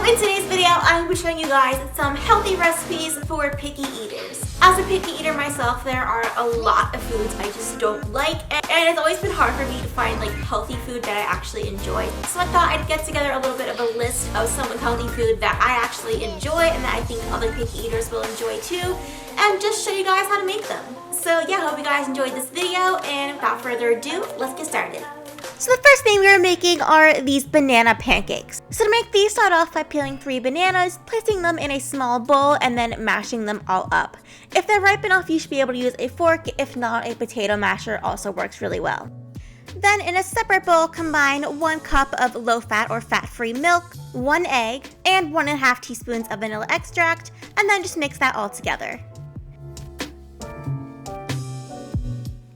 in today's video, I will be showing you guys some healthy recipes for picky eaters. As a picky eater myself, there are a lot of foods I just don't like, and it's always been hard for me to find like healthy food that I actually enjoy. So I thought I'd get together a little bit of a list of some healthy food that I actually enjoy and that I think other picky eaters will enjoy too, and just show you guys how to make them. So yeah, hope you guys enjoyed this video, and without further ado, let's get started. So the first thing we are making are these banana pancakes. So to make these, start off by peeling 3 bananas, placing them in a small bowl, and then mashing them all up. If they're ripe enough, you should be able to use a fork. If not, a potato masher also works really well. Then in a separate bowl, combine 1 cup of low-fat or fat-free milk, 1 egg, and 1.5 teaspoons of vanilla extract, and then just mix that all together.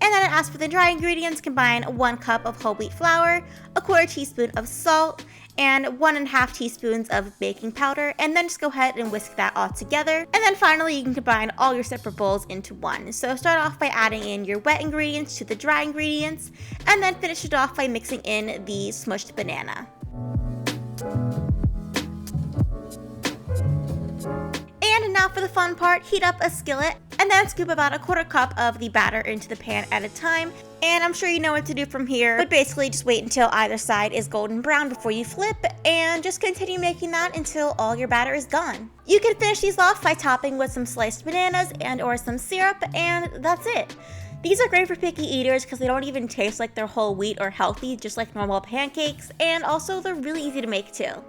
And then as for the dry ingredients, combine 1 cup of whole wheat flour, 1/4 teaspoon of salt, and 1.5 teaspoons of baking powder, and then just go ahead and whisk that all together. And then finally, you can combine all your separate bowls into one. So start off by adding in your wet ingredients to the dry ingredients, and then finish it off by mixing in the smushed banana. And now for the fun part, heat up a skillet and then scoop about 1/4 cup of the batter into the pan at a time. And I'm sure you know what to do from here, but basically just wait until either side is golden brown before you flip, and just continue making that until all your batter is gone. You can finish these off by topping with some sliced bananas and or some syrup, and that's it. These are great for picky eaters because they don't even taste like they're whole wheat or healthy, just like normal pancakes, and also they're really easy to make too.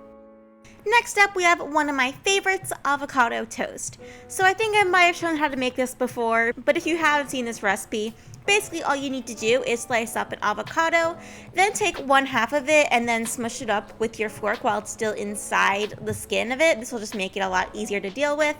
Next up, we have one of my favorites, avocado toast. So I think I might have shown how to make this before, but if you haven't seen this recipe, basically all you need to do is slice up an avocado, then take 1/2 of it and then smush it up with your fork while it's still inside the skin of it. This will just make it a lot easier to deal with.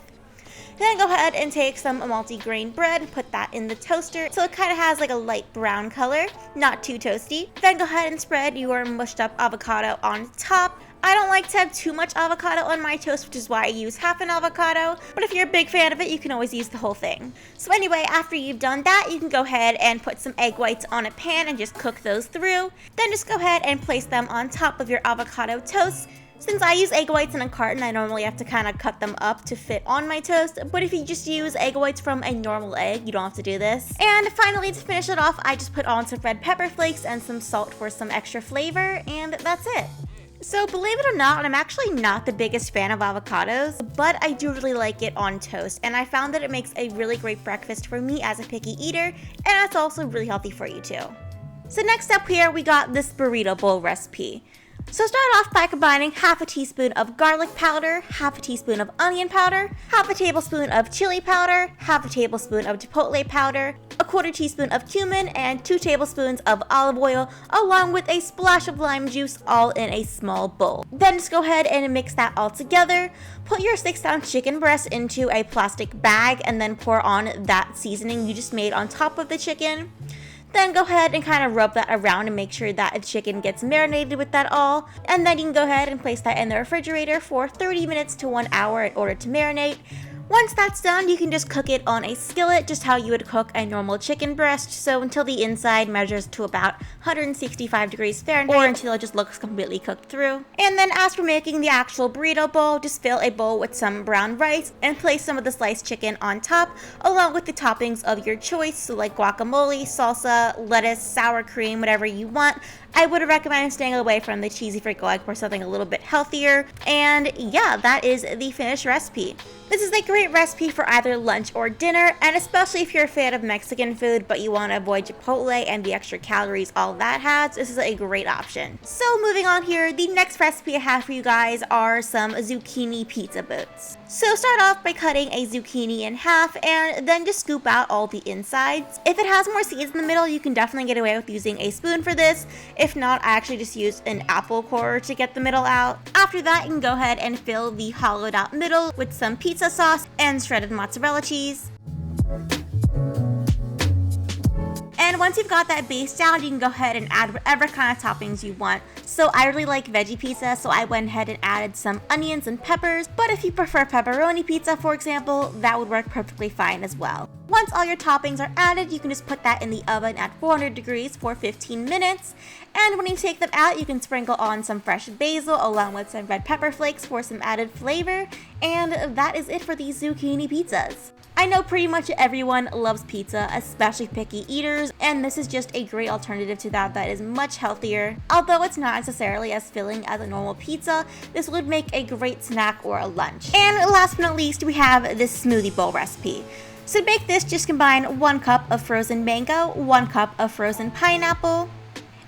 Then go ahead and take some multi-grain bread and put that in the toaster so it kind of has like a light brown color, not too toasty. Then go ahead and spread your mushed up avocado on top. I don't like to have too much avocado on my toast, which is why I use half an avocado, but if you're a big fan of it, you can always use the whole thing. So anyway, after you've done that, you can go ahead and put some egg whites on a pan and just cook those through. Then just go ahead and place them on top of your avocado toast. Since I use egg whites in a carton, I normally have to kind of cut them up to fit on my toast, but if you just use egg whites from a normal egg, you don't have to do this. And finally, to finish it off, I just put on some red pepper flakes and some salt for some extra flavor, and that's it. So believe it or not, I'm actually not the biggest fan of avocados, but I do really like it on toast, and I found that it makes a really great breakfast for me as a picky eater, and it's also really healthy for you too. So next up here, we got this burrito bowl recipe. So start off by combining 1/2 teaspoon of garlic powder, 1/2 teaspoon of onion powder, 1/2 tablespoon of chili powder, 1/2 tablespoon of chipotle powder, 1/4 teaspoon of cumin, and 2 tablespoons of olive oil, along with a splash of lime juice, all in a small bowl. Then just go ahead and mix that all together. Put your 6-ounce chicken breast into a plastic bag and then pour on that seasoning you just made on top of the chicken. Then go ahead and kind of rub that around and make sure that the chicken gets marinated with that all. And then you can go ahead and place that in the refrigerator for 30 minutes to 1 hour in order to marinate. Once that's done, you can just cook it on a skillet, just how you would cook a normal chicken breast, so until the inside measures to about 165 degrees Fahrenheit, or until it just looks completely cooked through. And then as for making the actual burrito bowl, just fill a bowl with some brown rice and place some of the sliced chicken on top, along with the toppings of your choice, so like guacamole, salsa, lettuce, sour cream, whatever you want. I would recommend staying away from the cheesy Frico egg for something a little bit healthier. And yeah, that is the finished recipe. This is a great recipe for either lunch or dinner, and especially if you're a fan of Mexican food but you want to avoid Chipotle and the extra calories all that has, this is a great option. So moving on here, the next recipe I have for you guys are some zucchini pizza boots. So start off by cutting a zucchini in half and then just scoop out all the insides. If it has more seeds in the middle, you can definitely get away with using a spoon for this. If not, I actually just used an apple core to get the middle out. After that, you can go ahead and fill the hollowed out middle with some pizza sauce and shredded mozzarella cheese. And once you've got that base down, you can go ahead and add whatever kind of toppings you want. So I really like veggie pizza, so I went ahead and added some onions and peppers, but if you prefer pepperoni pizza, for example, that would work perfectly fine as well. Once all your toppings are added, you can just put that in the oven at 400 degrees for 15 minutes. And when you take them out, you can sprinkle on some fresh basil along with some red pepper flakes for some added flavor. And that is it for these zucchini pizzas. I know pretty much everyone loves pizza, especially picky eaters, and this is just a great alternative to that is much healthier. Although it's not necessarily as filling as a normal pizza, this would make a great snack or a lunch. And last but not least, we have this smoothie bowl recipe. So to make this, just combine 1 cup of frozen mango, 1 cup of frozen pineapple,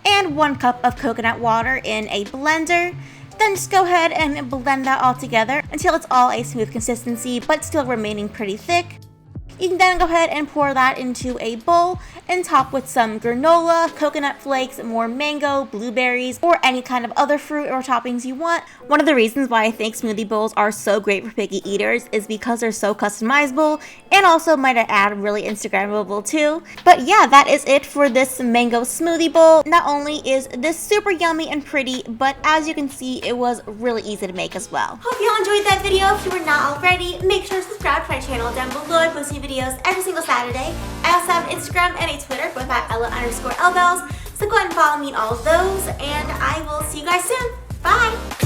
and 1 cup of coconut water in a blender. Then just go ahead and blend that all together until it's all a smooth consistency but still remaining pretty thick. You can then go ahead and pour that into a bowl and top with some granola, coconut flakes, more mango, blueberries, or any kind of other fruit or toppings you want. One of the reasons why I think smoothie bowls are so great for picky eaters is because they're so customizable and also, might I add, really Instagrammable too. But yeah, that is it for this mango smoothie bowl. Not only is this super yummy and pretty, but as you can see, it was really easy to make as well. Hope you all enjoyed that video. If you were not already, make sure to subscribe to my channel down below. I post new videos every single Saturday. I also have an Instagram and a Twitter, both at Ella_Elbells. So go ahead and follow me on all of those, and I will see you guys soon. Bye!